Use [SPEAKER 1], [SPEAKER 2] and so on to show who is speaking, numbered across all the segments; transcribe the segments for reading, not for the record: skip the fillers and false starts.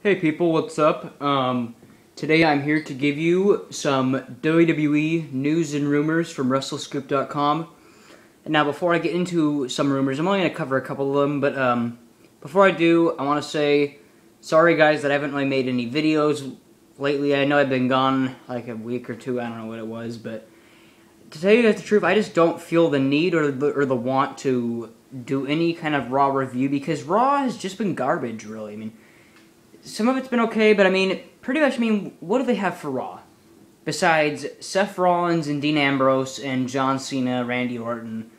[SPEAKER 1] Hey people, what's up? Today I'm here to give you some WWE news and rumors from WrestleScoop.com. And now before I get into some rumors, I'm only going to cover a couple of them, but before I do, I want to say sorry guys that I haven't really made any videos lately. I know I've been gone like a week or two, I don't know what it was, but to tell you guys the truth, I just don't feel the need or the want to do any kind of Raw review because Raw has just been garbage, really. I mean, some of it's been okay, but pretty much, what do they have for Raw? Besides Seth Rollins and Dean Ambrose and John Cena, Randy Orton,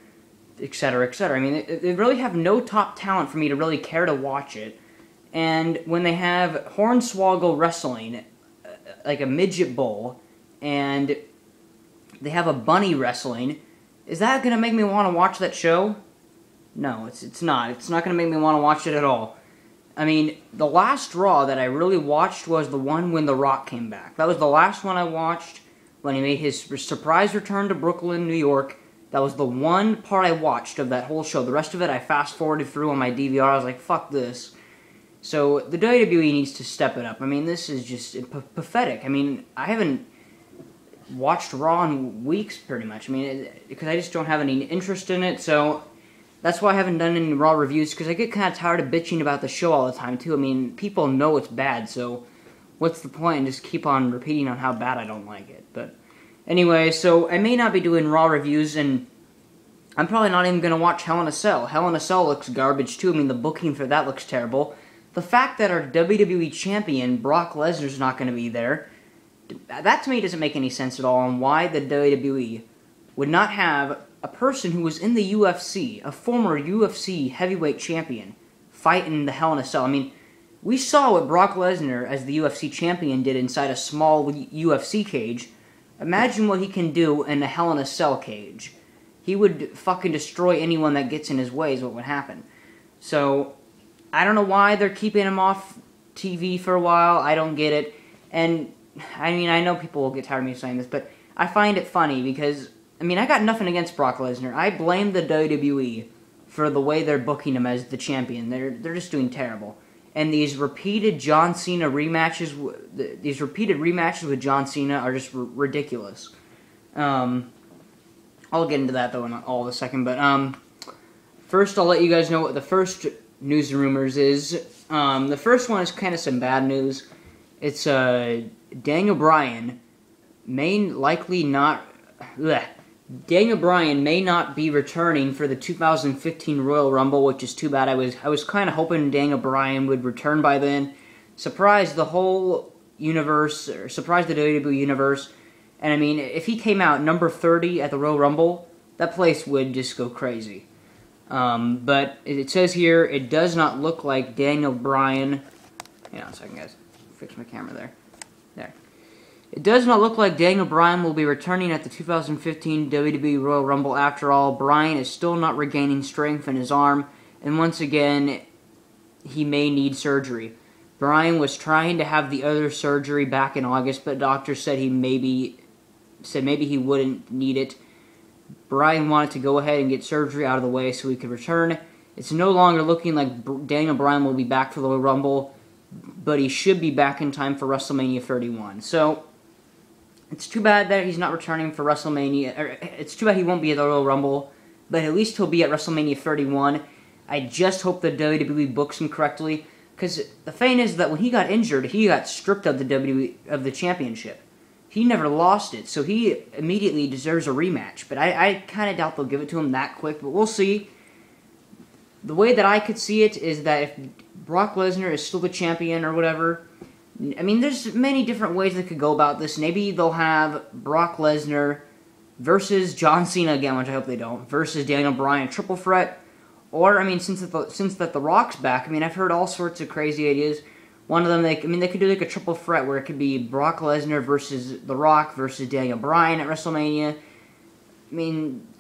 [SPEAKER 1] etc., etc. They really have no top talent for me to really care to watch it. And when they have Hornswoggle wrestling, like a midget bull, and they have a bunny wrestling, is that going to make me want to watch that show? No, it's not. It's not going to make me want to watch it at all. The last Raw that I really watched was the one when The Rock came back. That was the last one I watched when he made his surprise return to Brooklyn, New York. That was the one part I watched of that whole show. The rest of it I fast-forwarded through on my DVR. I was like, fuck this. So the WWE needs to step it up. This is just pathetic. I haven't watched Raw in weeks, pretty much. Because I just don't have any interest in it, so that's why I haven't done any Raw reviews, because I get kind of tired of bitching about the show all the time, too. People know it's bad, so what's the point in just keep on repeating on how bad I don't like it? But anyway, so I may not be doing Raw reviews, and I'm probably not even going to watch Hell in a Cell. Hell in a Cell looks garbage, too. The booking for that looks terrible. The fact that our WWE Champion, Brock Lesnar, is not going to be there, that to me doesn't make any sense at all on why the WWE would not have a person who was in the UFC, a former UFC heavyweight champion, fight in the Hell in a Cell. We saw what Brock Lesnar, as the UFC champion, did inside a small UFC cage. Imagine what he can do in a Hell in a Cell cage. He would fucking destroy anyone that gets in his way is what would happen. So, I don't know why they're keeping him off TV for a while. I don't get it. And, I know people will get tired of me saying this, but I find it funny because I got nothing against Brock Lesnar. I blame the WWE for the way they're booking him as the champion. They're just doing terrible. And these repeated John Cena rematches, with John Cena are just ridiculous. I'll get into that though in all of a second. But first, I'll let you guys know what the first news and rumors is. The first one is kind of some bad news. It's Daniel Bryan Daniel Bryan may not be returning for the 2015 Royal Rumble, which is too bad. I was kind of hoping Daniel Bryan would return by then. Surprise the whole universe, or surprise the WWE universe. And if he came out number 30 at the Royal Rumble, that place would just go crazy. But it says here, it does not look like Daniel Bryan... Hang on a second, guys. Fix my camera there. There. It does not look like Daniel Bryan will be returning at the 2015 WWE Royal Rumble. After all, Bryan is still not regaining strength in his arm, and once again, he may need surgery. Bryan was trying to have the other surgery back in August, but doctors said maybe he wouldn't need it. Bryan wanted to go ahead and get surgery out of the way so he could return. It's no longer looking like Daniel Bryan will be back for the Royal Rumble, but he should be back in time for WrestleMania 31. So, it's too bad that he's not returning for WrestleMania. It's too bad he won't be at the Royal Rumble, but at least he'll be at WrestleMania 31. I just hope the WWE books him correctly, because the thing is that when he got injured, he got stripped of the championship. He never lost it, so he immediately deserves a rematch. But I kind of doubt they'll give it to him that quick, but we'll see. The way that I could see it is that if Brock Lesnar is still the champion or whatever, there's many different ways they could go about this. Maybe they'll have Brock Lesnar versus John Cena again, which I hope they don't, versus Daniel Bryan, triple threat. Or, since that The Rock's back, I've heard all sorts of crazy ideas. One of them, they could do like a triple threat where it could be Brock Lesnar versus The Rock versus Daniel Bryan at WrestleMania.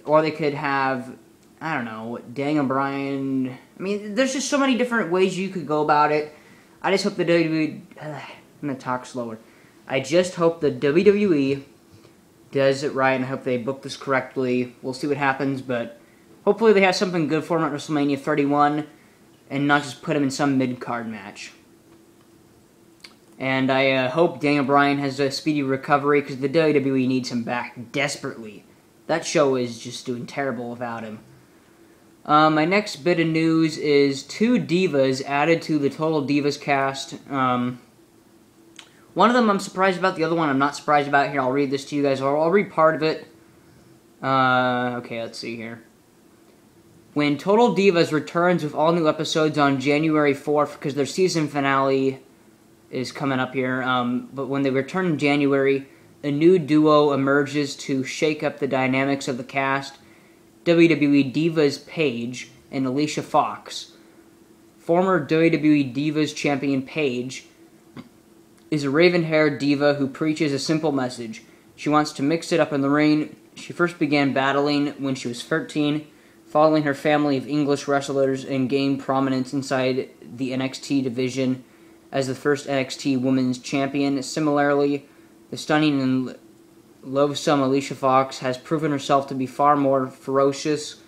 [SPEAKER 1] Or they could have, I don't know, Daniel Bryan. There's just so many different ways you could go about it. I just hope the WWE... I'm going to talk slower. I just hope the WWE does it right, and I hope they book this correctly. We'll see what happens, but hopefully they have something good for him at WrestleMania 31, and not just put him in some mid-card match. And I hope Daniel Bryan has a speedy recovery, because the WWE needs him back desperately. That show is just doing terrible without him. My next bit of news is 2 divas added to the Total Divas cast. One of them I'm surprised about, the other one I'm not surprised about. Here, I'll read this to you guys, or I'll read part of it. Okay, let's see here. When Total Divas returns with all new episodes on January 4th, because their season finale is coming up here, but when they return in January, a new duo emerges to shake up the dynamics of the cast. WWE Divas Paige and Alicia Fox. Former WWE Divas champion Paige is a raven-haired diva who preaches a simple message. She wants to mix it up in the ring. She first began battling when she was 13, following her family of English wrestlers, and gained prominence inside the NXT division as the first NXT Women's Champion. Similarly, the stunning and loathsome Alicia Fox has proven herself to be far more ferocious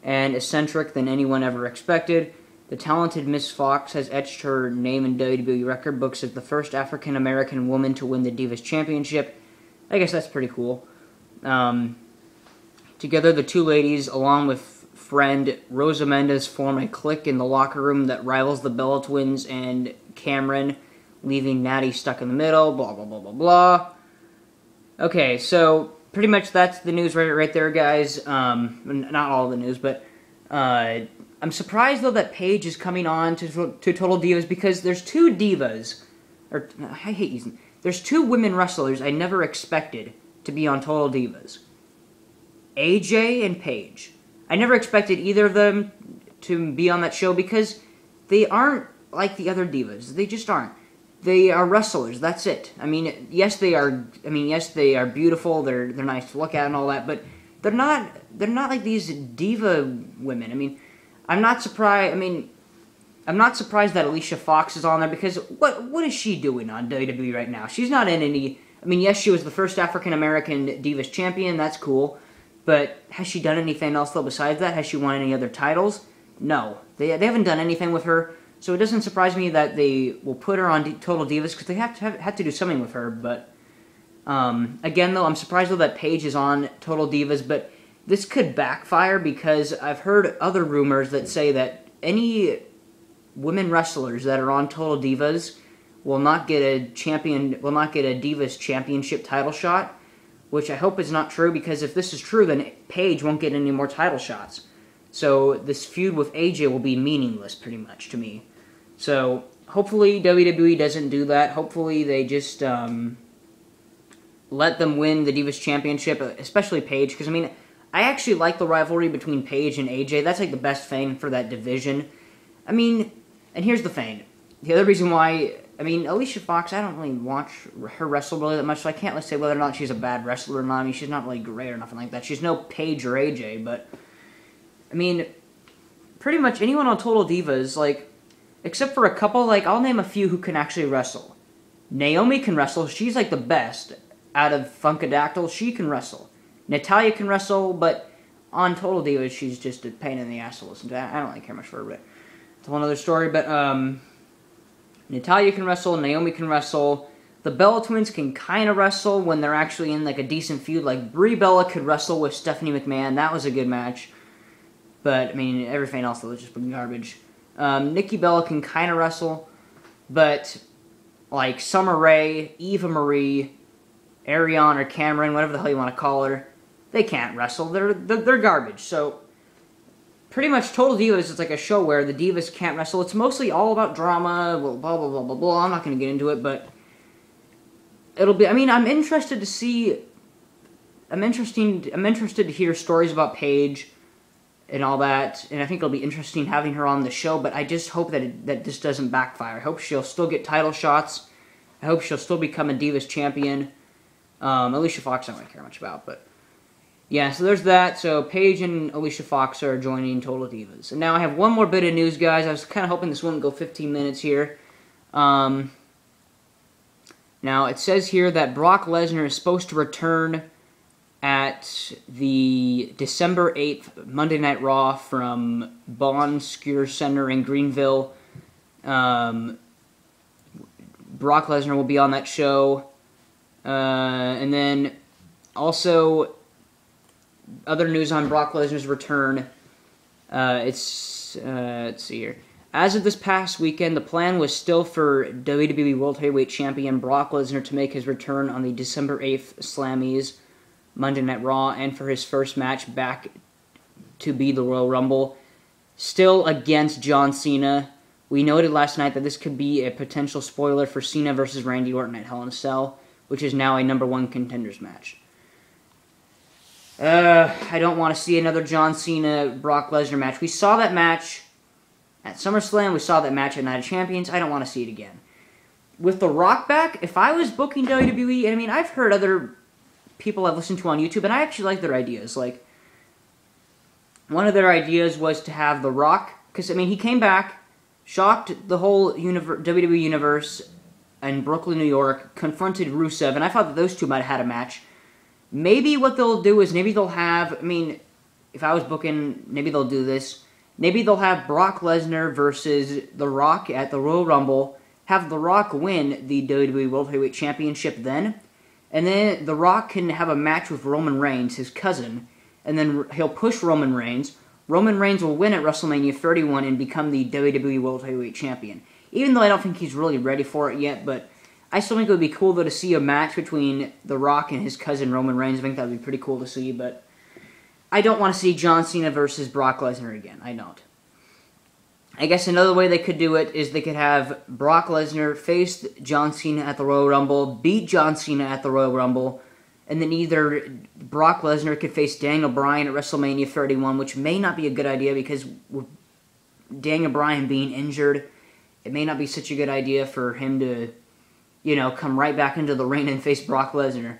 [SPEAKER 1] and eccentric than anyone ever expected. The talented Miss Fox has etched her name in WWE record books as the first African-American woman to win the Divas Championship. I guess that's pretty cool. Together, the 2 ladies, along with friend Rosa Mendes, form a clique in the locker room that rivals the Bella Twins and Cameron, leaving Natty stuck in the middle, blah, blah, blah, blah, blah. Okay, so pretty much that's the news right there, guys. Not all the news, but I'm surprised, though, that Paige is coming on to Total Divas, because there's 2 divas, or I hate using, there's 2 women wrestlers I never expected to be on Total Divas. AJ and Paige. I never expected either of them to be on that show, because they aren't like the other divas. They just aren't. They are wrestlers. That's it. I mean, yes, they are beautiful. They're nice to look at and all that, but they're not like these diva women. I mean, I'm not surprised that Alicia Fox is on there, because what is she doing on WWE right now? She's not in any. I mean, yes, she was the first African American Divas champion. That's cool. But has she done anything else, though, besides that? Has she won any other titles? No. They haven't done anything with her, so it doesn't surprise me that they will put her on Total Divas, because they have to do something with her. But, again, though, I'm surprised, though, that Paige is on Total Divas, but this could backfire, because I've heard other rumors that say that any women wrestlers that are on Total Divas will not get a Divas Championship title shot, which I hope is not true, because if this is true, then Paige won't get any more title shots. So this feud with AJ will be meaningless, pretty much, to me. So hopefully WWE doesn't do that. Hopefully they just let them win the Divas Championship, especially Paige, because, I mean, I actually like the rivalry between Paige and AJ. That's, like, the best thing for that division. I mean, and here's the thing. The other reason why, I mean, Alicia Fox, I don't really watch her wrestle really that much, so I can't really say whether or not she's a bad wrestler or not. I mean, she's not really great or nothing like that. She's no Paige or AJ, but, I mean, pretty much anyone on Total Divas, like, except for a couple, like, I'll name a few who can actually wrestle. Naomi can wrestle. She's, like, the best out of Funkadactyl. She can wrestle. Natalya can wrestle, but on Total Divas, she's just a pain in the ass to listen to. I don't really care much for her, but it's a whole other story. But Natalya can wrestle, Naomi can wrestle. The Bella Twins can kind of wrestle when they're actually in, like, a decent feud. Like, Brie Bella could wrestle with Stephanie McMahon. That was a good match. But, I mean, everything else was just garbage. Nikki Bella can kind of wrestle. But, like, Summer Rae, Eva Marie, Ariane or Cameron, whatever the hell you want to call her, they can't wrestle. They're garbage. So, pretty much Total Divas is like a show where the divas can't wrestle. It's mostly all about drama, blah, blah, blah, blah, blah. I'm not going to get into it, but it'll be, I mean, I'm interested to see, I'm interested to hear stories about Paige and all that, and I think it'll be interesting having her on the show, but I just hope that this doesn't backfire. I hope she'll still get title shots. I hope she'll still become a Divas champion. Alicia Fox I don't really care much about, but yeah, so there's that. So Paige and Alicia Fox are joining Total Divas. And now I have one more bit of news, guys. I was kind of hoping this wouldn't go 15 minutes here. Now it says here that Brock Lesnar is supposed to return at the December 8th Monday Night Raw from Bon Secure Center in Greenville. Brock Lesnar will be on that show. And then also other news on Brock Lesnar's return. Let's see here. As of this past weekend, the plan was still for WWE World Heavyweight Champion Brock Lesnar to make his return on the December 8th Slammies Monday Night Raw, and for his first match back to be the Royal Rumble, still against John Cena. We noted last night that this could be a potential spoiler for Cena versus Randy Orton at Hell in a Cell, which is now a #1 contenders match. I don't want to see another John Cena-Brock Lesnar match. We saw that match at SummerSlam. We saw that match at Night of Champions. I don't want to see it again. With The Rock back, if I was booking WWE, and I mean, I've heard other people I've listened to on YouTube, and I actually like their ideas. Like, one of their ideas was to have The Rock, because, I mean, he came back, shocked the whole WWE universe in Brooklyn, New York, confronted Rusev, and I thought that those two might have had a match. Maybe what they'll do is, maybe they'll have, I mean, if I was booking, maybe they'll do this. Maybe they'll have Brock Lesnar versus The Rock at the Royal Rumble, have The Rock win the WWE World Heavyweight Championship then, and then The Rock can have a match with Roman Reigns, his cousin, and then he'll push Roman Reigns. Roman Reigns will win at WrestleMania 31 and become the WWE World Heavyweight Champion. Even though I don't think he's really ready for it yet, but I still think it would be cool, though, to see a match between The Rock and his cousin Roman Reigns. I think that would be pretty cool to see, but I don't want to see John Cena versus Brock Lesnar again. I don't. I guess another way they could do it is they could have Brock Lesnar face John Cena at the Royal Rumble, beat John Cena at the Royal Rumble, and then either Brock Lesnar could face Daniel Bryan at WrestleMania 31, which may not be a good idea because with Daniel Bryan being injured, it may not be such a good idea for him to, you know, come right back into the ring and face Brock Lesnar.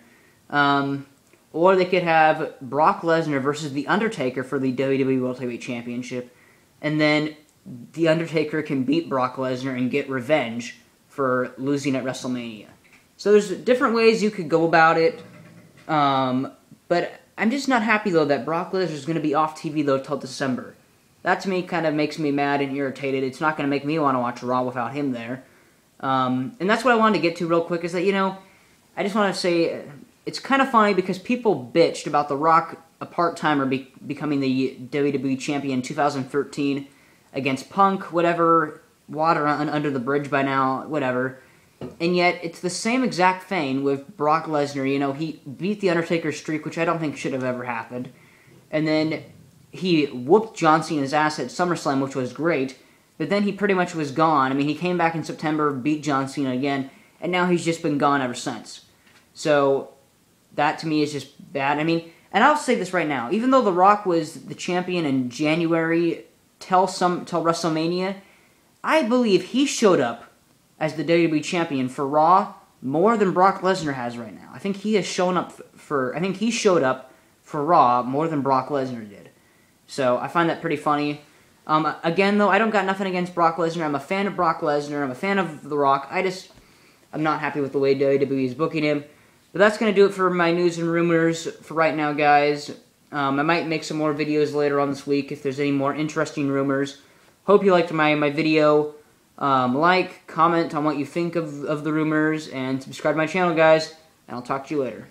[SPEAKER 1] Or they could have Brock Lesnar versus The Undertaker for the WWE World Heavyweight Championship, and then The Undertaker can beat Brock Lesnar and get revenge for losing at WrestleMania. So there's different ways you could go about it, but I'm just not happy, though, that Brock Lesnar is going to be off TV, though, till December. That, to me, kind of makes me mad and irritated. It's not going to make me want to watch Raw without him there. And that's what I wanted to get to real quick, is that, you know, I just want to say, it's kind of funny because people bitched about The Rock, a part-timer, becoming the WWE Champion in 2013 against Punk, whatever, water under the bridge by now, whatever. And yet, it's the same exact thing with Brock Lesnar. You know, he beat The Undertaker's streak, which I don't think should have ever happened. And then he whooped John Cena's ass at SummerSlam, which was great. But then he pretty much was gone. I mean, he came back in September, beat John Cena again, and now he's just been gone ever since. So, that to me is just bad. I mean, and I'll say this right now. Even though The Rock was the champion in January till WrestleMania, I believe he showed up as the WWE Champion for Raw more than Brock Lesnar has right now. I think he has shown up he showed up for Raw more than Brock Lesnar did. So I find that pretty funny. Again, though, I don't got nothing against Brock Lesnar. I'm a fan of Brock Lesnar. I'm a fan of The Rock. I'm not happy with the way WWE is booking him. But that's going to do it for my news and rumors for right now, guys. I might make some more videos later on this week if there's any more interesting rumors. Hope you liked my video. Like, comment on what you think of the rumors, and subscribe to my channel, guys. And I'll talk to you later.